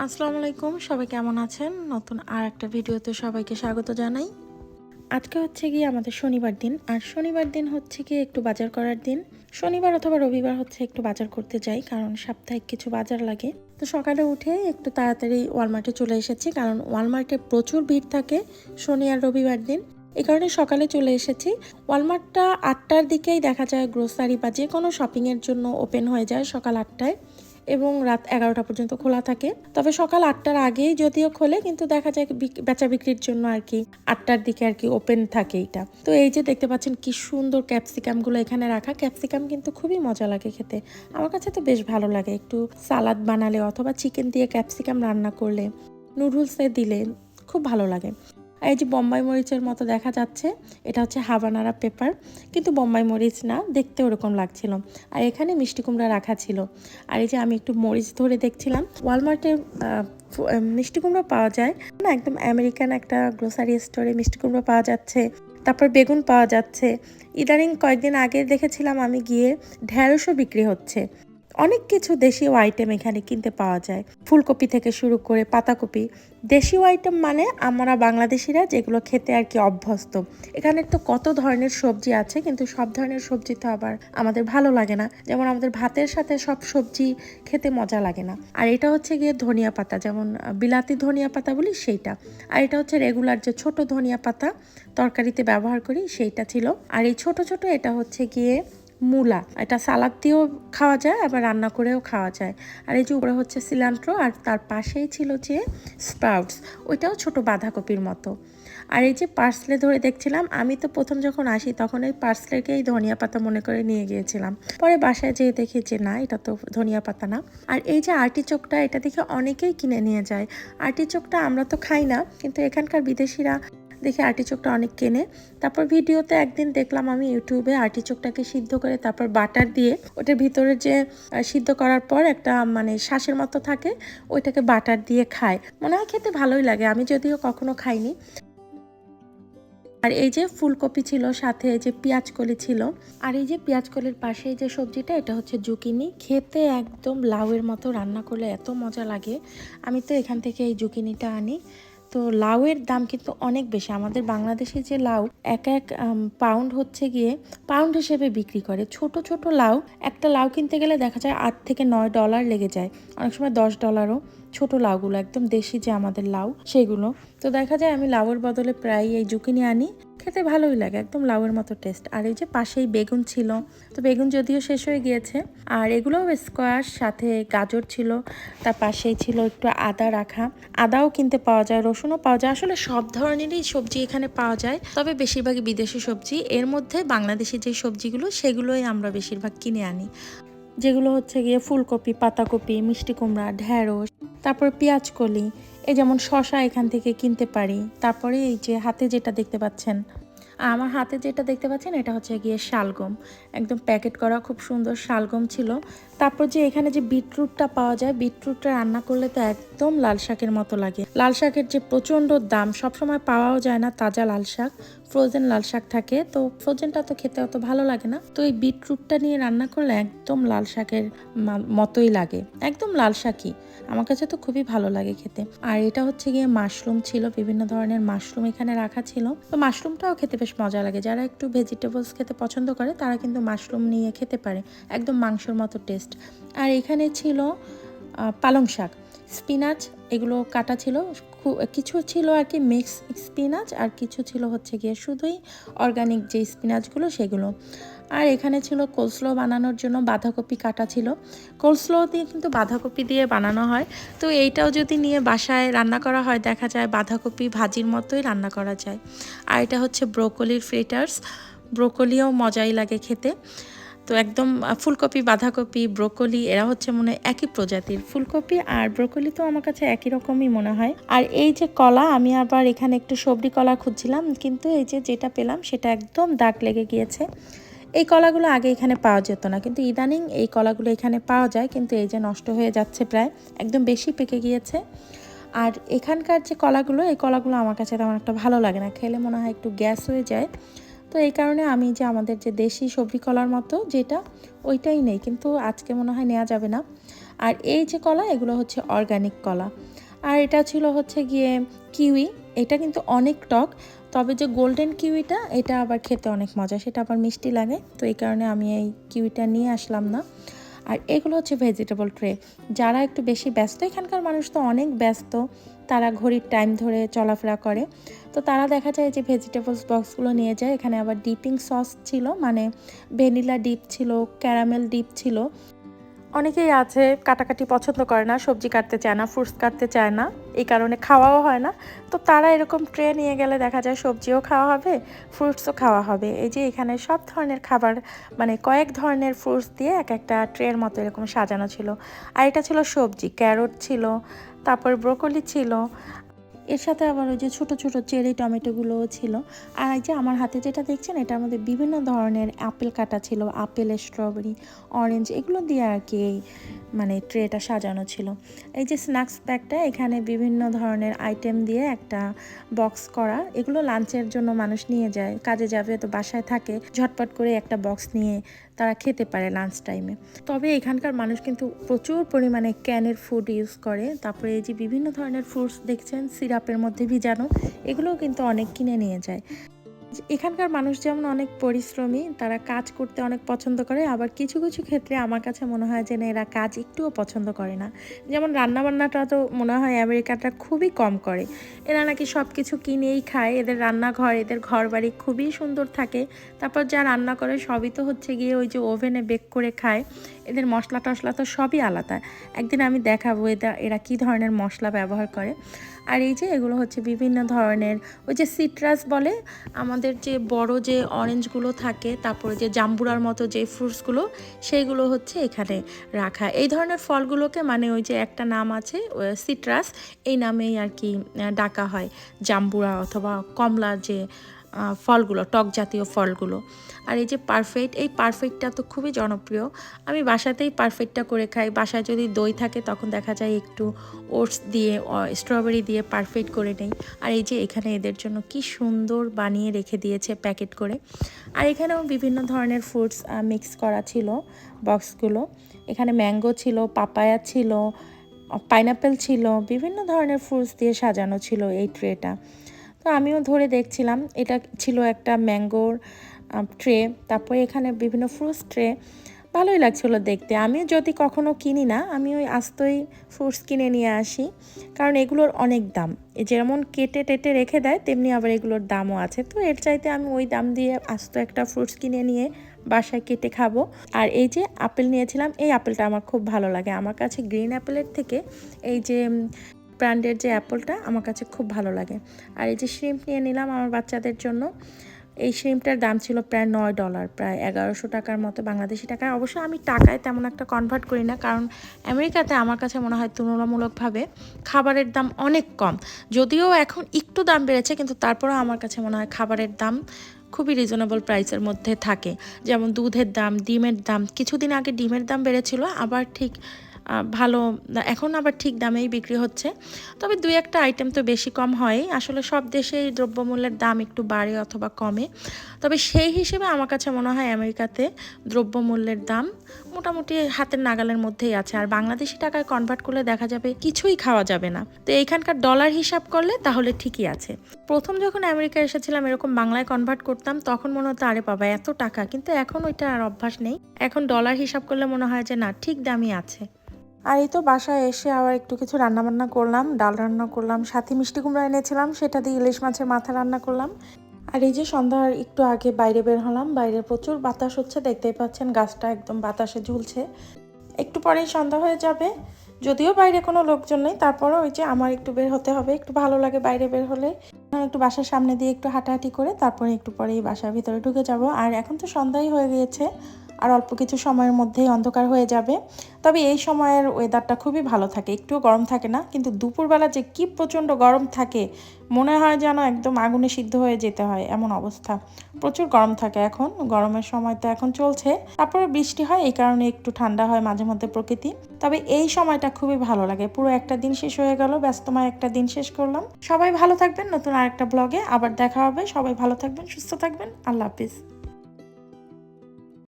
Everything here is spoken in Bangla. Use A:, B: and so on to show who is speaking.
A: আসসালামু আলাইকুম, সবাই কেমন আছেন? নতুন আর একটা ভিডিওতে সবাইকে স্বাগত জানাই। আজকে হচ্ছে গিয়ে আমাদের শনিবার দিন, আর শনিবার দিন হচ্ছে গিয়ে একটু বাজার করার দিন। শনিবার অথবা রবিবার হচ্ছে একটু বাজার করতে যাই, কারণ সাপ্তাহিক কিছু বাজার লাগে। তো সকালে উঠে একটু তাড়াতাড়ি ওয়ালমার্টে চলে এসেছি, কারণ ওয়ালমার্টে প্রচুর ভিড় থাকে শনি আর রবিবার দিন। এই কারণে সকালে চলে এসেছি। ওয়ালমার্টটা 8টার দিকেই দেখা যায় গ্রোসারি বা যে কোনো শপিংয়ের জন্য ওপেন হয়ে যায় সকাল 8টায়, এবং রাত 11টা পর্যন্ত খোলা থাকে। তবে সকাল 8টার আগেই যদিও খোলে, কিন্তু দেখা যায় বেচা বিক্রির জন্য আর কি 8টার দিকে আর কি ওপেন থাকে এটা। তো এই যে দেখতে পাচ্ছেন কি সুন্দর ক্যাপসিকামগুলো এখানে রাখা। ক্যাপসিকাম কিন্তু খুবই মজা লাগে খেতে, আমার কাছে তো বেশ ভালো লাগে। একটু সালাদ বানালে অথবা চিকেন দিয়ে ক্যাপসিকাম রান্না করলে, নুডলসে দিলে খুব ভালো লাগে। এই যে বোম্বাই মরিচের মতো দেখা যাচ্ছে, এটা হচ্ছে হাবানারা পেপার, কিন্তু বোম্বাই মরিচ না, দেখতে ওরকম লাগছিল। আর এখানে মিষ্টি কুমড়া রাখা ছিল। আর এই যে আমি একটু মরিচ ধরে দেখছিলাম। ওয়ালমার্টে মিষ্টি কুমড়া পাওয়া যায় না, একদম আমেরিকান একটা গ্রোসারি স্টোরে মিষ্টি কুমড়া পাওয়া যাচ্ছে। তারপর বেগুন পাওয়া যাচ্ছে। ইদানিং কয়েকদিন আগে দেখেছিলাম আমি গিয়ে, ঢেঁড়সও বিক্রি হচ্ছে। অনেক কিছু দেশীয় আইটেম এখানে কিনতে পাওয়া যায়, ফুলকপি থেকে শুরু করে পাতাকপি। দেশীয় আইটেম মানে আমরা বাংলাদেশিরা যেগুলো খেতে আর কি অভ্যস্ত। এখানে তো কত ধরনের সবজি আছে, কিন্তু সব ধরনের সবজি তো আবার আমাদের ভালো লাগে না। যেমন আমাদের ভাতের সাথে সব সবজি খেতে মজা লাগে না। আর এটা হচ্ছে গিয়ে ধনিয়া পাতা, যেমন বিলাতি ধনিয়া পাতা বলি সেইটা। আর এটা হচ্ছে রেগুলার যে ছোট ধনিয়া পাতা তরকারিতে ব্যবহার করি সেইটা ছিল। আর এই ছোট ছোট এটা হচ্ছে গিয়ে মূলা, এটা সালাদ দিয়েও খাওয়া যায়, আবার রান্না করেও খাওয়া যায়। আর এই যে উপরে হচ্ছে সিলান্ট্রো, আর তার পাশেই ছিল যে স্প্রাউটস, ওইটাও ছোট বাঁধাকপির মতো। আর এই যে পার্সলে ধরে দেখছিলাম, আমি তো প্রথম যখন আসি তখন এই পার্সলেকেই ধনিয়া পাতা মনে করে নিয়ে গিয়েছিলাম। পরে বাসায় যেয়ে দেখি যে না, এটা তো ধনিয়া পাতা না। আর এই যে আর্টিচোকটা, এটা দেখে অনেকেই কিনে নিয়ে যায়। আর্টিচোকটা আমরা তো খাই না, কিন্তু এখানকার বিদেশিরা দেখে আর্টিচোকটা অনেক কেনে। তারপর ভিডিওতে একদিন দেখলাম আমি ইউটিউবে, আর্টিচোকটাকে সিদ্ধ করে তারপর বাটার দিয়ে ওটার ভিতরে যে সিদ্ধ করার পর একটা মানে শ্বাসের মতো থাকে, ওইটাকে বাটার দিয়ে খায়। মনে হয় খেতে ভালোই লাগে, আমি যদিও কখনো খাইনি। আর এই যে ফুলকপি ছিল, সাথে এই যে পেঁয়াজকলি ছিল। আর এই যে পেঁয়াজকলির পাশে যে সবজিটা, এটা হচ্ছে জুকিনি। খেতে একদম লাউয়ের মতো, রান্না করলে এত মজা লাগে। আমি তো এখান থেকে এই জুকিনিটা আনি। তো লাউয়ের দাম কিন্তু অনেক বেশি। আমাদের বাংলাদেশে যে লাউ এক এক পাউন্ড হচ্ছে গিয়ে পাউন্ড হিসেবে বিক্রি করে। ছোট ছোট লাউ, একটা লাউ কিনতে গেলে দেখা যায় $8 থেকে $9 লেগে যায়, অনেক সময় $10। ছোট লাউগুলো একদম দেশি যে আমাদের লাউ সেগুলো। তো দেখা যায় আমি লাউয়ের বদলে প্রায় এই জুকিনি আনি, খেতে ভালোই লাগে, একদম লাউয়ের মতো টেস্ট। আর এই যে পাশেই বেগুন ছিল, তো বেগুন যদিও শেষ হয়ে গিয়েছে। আর এগুলোও স্কোয়াশ, সাথে গাজর ছিল, তার পাশেই ছিল একটু আদা রাখা। আদাও কিনতে পাওয়া যায়, রসুনও পাওয়া যায়, আসলে সব ধরনেরই সবজি এখানে পাওয়া যায়। তবে বেশিরভাগই বিদেশি সবজি, এর মধ্যে বাংলাদেশি যে সবজিগুলো সেগুলোই আমরা বেশিরভাগ কিনে আনি, যেগুলো হচ্ছে গিয়ে ফুলকপি, পাতাকপি, মিষ্টি কুমড়া, ঢেঁড়স, তারপর পেঁয়াজকলি। এই যেমন শসা এখান থেকে কিনতে পারি। তারপরে এই যে হাতে যেটা দেখতে পাচ্ছেন, আমার হাতে যেটা দেখতে পাচ্ছেন, এটা হচ্ছে গিয়ে শালগম, একদম প্যাকেট করা খুব সুন্দর শালগম ছিল। তারপর যে এখানে যে বিটরুটটা পাওয়া যায়, বিটরুটটা রান্না করলে তো একদম লাল শাকের মতো লাগে। লাল শাকের যে প্রচণ্ড দাম, সবসময় পাওয়াও যায় না তাজা লাল শাক, ফ্রোজেন লাল শাক থাকে, তো ফ্রোজেনটা তো খেতে অত ভালো লাগে না। তো এই বিটরুটটা নিয়ে রান্না করলে একদম লাল শাকের মতোই লাগে, একদম লাল শাকই। আমার কাছে তো খুবই ভালো লাগে খেতে। আর এটা হচ্ছে গিয়ে মাশরুম ছিল, বিভিন্ন ধরনের মাশরুম এখানে রাখা ছিল। তো মাশরুমটাও খেতে বেশ মজা লাগে, যারা একটু ভেজিটেবলস খেতে পছন্দ করে তারা কিন্তু মাশরুম নিয়ে খেতে পারে, একদম মাংসের মতো টেস্ট। আর এখানে ছিল পালং শাক, স্পিনাচ, এগুলো কাটা ছিল। কিছু ছিল আর কি মিক্স স্পিনাচ, আর কিছু ছিল হচ্ছে গিয়ে শুধুই অর্গানিক যে স্পিনাচগুলো সেগুলো। আর এখানে ছিল কোলস্লো বানানোর জন্য বাঁধাকপি কাটা ছিল। কোলস্লো দিয়ে কিন্তু বাঁধাকপি দিয়ে বানানো হয়, তো এইটাও যদি নিয়ে বাসায় রান্না করা হয় দেখা যায় বাঁধাকপি ভাজির মতোই রান্না করা যায়। আর এটা হচ্ছে ব্রোকলির ফ্রিটার্স, ব্রোকলিও মজাই লাগে খেতে। তো একদম ফুলকপি, বাঁধাকপি, ব্রোকলি এরা হচ্ছে মনে হয় একই প্রজাতির। ফুলকপি আর ব্রোকলি তো আমার কাছে একই রকমই মনে হয়। আর এই যে কলা, আমি আবার এখানে একটু সবজি কলা খুঁজছিলাম, কিন্তু এই যে যেটা পেলাম সেটা একদম দাগ লেগে গিয়েছে। এই কলাগুলো আগে এখানে পাওয়া যেত না, কিন্তু ইদানিং এই কলাগুলো এখানে পাওয়া যায়, কিন্তু এই যে নষ্ট হয়ে যাচ্ছে, প্রায় একদম বেশি পেকে গিয়েছে। আর এখানকার যে কলাগুলো, এই কলাগুলো আমার কাছে তেমন একটা ভালো লাগে না, খেলে মনে হয় একটু গ্যাস হয়ে যায়। তো এই কারণে আমি যে আমাদের যে দেশি সবজি কলার মতো যেটা, ওইটাই নেই, কিন্তু আজকে মনে হয় নেওয়া যাবে না। আর এই যে কলা এগুলো হচ্ছে অর্গানিক কলা। আর এটা ছিল হচ্ছে গিয়ে কিউই, এটা কিন্তু অনেক টক, তবে যে গোল্ডেন কিউইটা এটা আবার খেতে অনেক মজা, সেটা আবার মিষ্টি লাগে, তো এই কারণে আমি এই কিউইটা নিয়ে আসলাম না। আর এগুলো হচ্ছে ভেজিটেবল ট্রে। যারা একটু বেশি ব্যস্ত, এখানকার মানুষ তো অনেক ব্যস্ত, তারা ঘড়ির টাইম ধরে চলাফেরা করে, তো তারা দেখা যায় যে ভেজিটেবলস বক্সগুলো নিয়ে যায়। এখানে আবার ডিপিং সস ছিল, মানে ভ্যানিলা ডিপ ছিল, ক্যারামেল ডিপ ছিল। অনেকেই আছে কাটাকাটি পছন্দ করে না, সবজি কাটতে চায় না, ফ্রুটস কাটতে চায় না, এই কারণে খাওয়াও হয় না, তো তারা এরকম ট্রে নিয়ে গেলে দেখা যায় সবজিও খাওয়া হবে, ফ্রুটসও খাওয়া হবে। এই যে এখানে সব ধরনের খাবার, মানে কয়েক ধরনের ফ্রুটস দিয়ে এক একটা ট্রের মতো এরকম সাজানো ছিল। আর এটা ছিল সবজি, ক্যারট ছিল, তারপর ব্রোকলি ছিল, এর সাথে আবার ওই যে ছোটো ছোটো চেরি টমেটোগুলোও ছিল। আর এই যে আমার হাতে যেটা দেখছেন, এটার মধ্যে বিভিন্ন ধরনের আপেল কাটা ছিল, আপেল, স্ট্রবেরি, অরেঞ্জ, এগুলো দিয়ে আর কি এই মানে ট্রেটা সাজানো ছিল। এই যে স্ন্যাক্স ব্যাগটা, এখানে বিভিন্ন ধরনের আইটেম দিয়ে একটা বক্স করা, এগুলো লাঞ্চের জন্য মানুষ নিয়ে যায়, কাজে যাবে তো বাসায় থাকে, ঝটপট করে একটা বক্স নিয়ে তারা খেতে পারে লাঞ্চ টাইমে। তবে এখানকার মানুষ কিন্তু প্রচুর পরিমাণে ক্যানের ফুড ইউজ করে। তারপরে এই যে বিভিন্ন ধরনের ফ্রুটস দেখছেন সিরাপের মধ্যে ভিজানো, এগুলোও কিন্তু অনেক কিনে নিয়ে যায়। এখানকার মানুষ যেমন অনেক পরিশ্রমী, তারা কাজ করতে অনেক পছন্দ করে, আবার কিছু কিছু ক্ষেত্রে আমার কাছে মনে হয় যে না, এরা কাজ একটুও পছন্দ করে না। যেমন রান্নাবান্নাটা তো মনে হয় আমেরিকানরা খুবই কম করে, এরা নাকি সব কিছু কিনেই খায়, এদের রান্নাঘর, এদের ঘর বাড়ি খুবই সুন্দর থাকে। তারপর যা রান্না করে সবই তো হচ্ছে গিয়ে ওই যে ওভেনে বেক করে খায়, এদের মশলা টশলা তো সবই আলাদা। একদিন আমি দেখাবো এরা কী ধরনের মশলা ব্যবহার করে। আর এই যে এগুলো হচ্ছে বিভিন্ন ধরনের ওই যে সিট্রাস বলে, আমাদের যে বড় যে অরেঞ্জগুলো থাকে, তারপরে যে জাম্বুরার মতো যে ফ্রুটসগুলো, সেইগুলো হচ্ছে এখানে রাখা। এই ধরনের ফলগুলোকে মানে ওই যে একটা নাম আছে সিট্রাস, এই নামেই আর কি ডাকা হয়, জাম্বুরা অথবা কমলা যে ফলগুলো, টক জাতীয় ফলগুলো। আর এই যে পারফেক্ট, এই পারফেক্টটা তো খুবই জনপ্রিয়, আমি বাসাতেই পারফেক্টটা করে খাই। বাসায় যদি দই থাকে তখন দেখা যায় একটু ওটস দিয়ে, স্ট্রবেরি দিয়ে পারফেক্ট করে নেই। আর এই যে এখানে এদের জন্য কি সুন্দর বানিয়ে রেখে দিয়েছে প্যাকেট করে। আর এখানেও বিভিন্ন ধরনের ফ্রুটস মিক্স করা ছিল বক্সগুলো। এখানে ম্যাঙ্গো ছিল, পাপায়া ছিল, পাইনাপেল ছিল, বিভিন্ন ধরনের ফ্রুটস দিয়ে সাজানো ছিল এই ট্রেটা। তো আমিও ধরে দেখছিলাম, এটা ছিল একটা ম্যাঙ্গোর ট্রে, তারপরে এখানে বিভিন্ন ফ্রুটস ট্রে, ভালোই লাগছিলো দেখতে। আমি যদি কখনো কিনি না, আমি ওই আস্তই ফ্রুটস কিনে নিয়ে আসি, কারণ এগুলোর অনেক দাম, যেমন কেটে টেটে রেখে দেয় তেমনি আবার এগুলোর দামও আছে, তো এর চাইতে আমি ওই দাম দিয়ে আস্ত একটা ফ্রুটস কিনে নিয়ে বাসায় কেটে খাবো। আর এই যে আপেল নিয়েছিলাম, এই আপেলটা আমার খুব ভালো লাগে, আমার কাছে গ্রিন অ্যাপেলের থেকে এই যে ব্র্যান্ডের যে অ্যাপেলটা আমার কাছে খুব ভালো লাগে। আর এই যে শ্রিম্প নিয়ে নিলাম আমার বাচ্চাদের জন্য, এই শ্রিম্পটার দাম ছিল প্রায় $9, প্রায় 1100 টাকার মতো বাংলাদেশি টাকায়। অবশ্য আমি টাকায় তেমন একটা কনভার্ট করি না, কারণ আমেরিকাতে আমার কাছে মনে হয় তুলনামূলকভাবে খাবারের দাম অনেক কম, যদিও এখন একটু দাম বেড়েছে, কিন্তু তারপরেও আমার কাছে মনে হয় খাবারের দাম খুবই রিজনেবল প্রাইসের মধ্যে থাকে। যেমন দুধের দাম, ডিমের দাম, কিছুদিন আগে ডিমের দাম বেড়েছিল, আবার ঠিক ভালো, এখন আবার ঠিক দামেই বিক্রি হচ্ছে। তবে দুই একটা আইটেম তো বেশি কম হয়, আসলে সব দেশেই দ্রব্যমূল্যের দাম একটু বাড়ে অথবা কমে, তবে সেই হিসেবে আমার কাছে মনে হয় আমেরিকাতে দ্রব্যমূল্যের দাম মোটামুটি হাতের নাগালের মধ্যেই আছে। আর বাংলাদেশি টাকায় কনভার্ট করলে দেখা যাবে কিছুই খাওয়া যাবে না, তো এইখানকার ডলার হিসাব করলে তাহলে ঠিকই আছে। প্রথম যখন আমেরিকা এসেছিলাম এরকম বাংলায় কনভার্ট করতাম, তখন মনে হতো আরে বাবা এত টাকা, কিন্তু এখন ওইটা আর অভ্যাস নেই, এখন ডলার হিসাব করলে মনে হয় যে না, ঠিক দামই আছে। আর এই তো বাসায় এসে আবার একটু কিছু রান্নাবান্না করলাম, ডাল রান্না করলাম, সাথে মিষ্টি কুমড়া এনেছিলাম, সেটা দিয়ে ইলিশ মাছের মাথা রান্না করলাম। আর এই যে সন্ধ্যার একটু আগে বাইরে বের হলাম, বাইরে প্রচুর বাতাস হচ্ছে, দেখতেই পাচ্ছেন গাছটা একদম বাতাসে ঝুলছে। একটু পরেই সন্ধ্যা হয়ে যাবে, যদিও বাইরে কোনো লোকজন নেই, তারপরও ওই যে আমার একটু বের হতে হবে, একটু ভালো লাগে বাইরে বের হলে। একটু বাসার সামনে দিয়ে একটু হাঁটাহাঁটি করে তারপরে একটু পরেই বাসার ভিতরে ঢুকে যাব। আর এখন তো সন্ধ্যাই হয়ে গিয়েছে, আর অল্প কিছু সময়ের মধ্যেই অন্ধকার হয়ে যাবে। তবে এই সময়ের ওয়েদারটা খুবই ভালো থাকে, একটুও গরম থাকে না, কিন্তু দুপুরবেলা যে কি প্রচণ্ড গরম থাকে, মনে হয় যেন একদম আগুনে সিদ্ধ হয়ে যেতে হয় এমন অবস্থা, প্রচুর গরম থাকে। এখন গরমের সময় তো এখন চলছে, তারপরে বৃষ্টি হয়, এই কারণে একটু ঠান্ডা হয় মাঝে মধ্যে প্রকৃতি। তবে এই সময়টা খুবই ভালো লাগে, পুরো একটা দিন শেষ হয়ে গেল, ব্যস্তময় একটা দিন শেষ করলাম। সবাই ভালো থাকবেন, নতুন আরেকটা ব্লগে আবার দেখা হবে। সবাই ভালো থাকবেন, সুস্থ থাকবেন, আল্লাহ হাফিজ।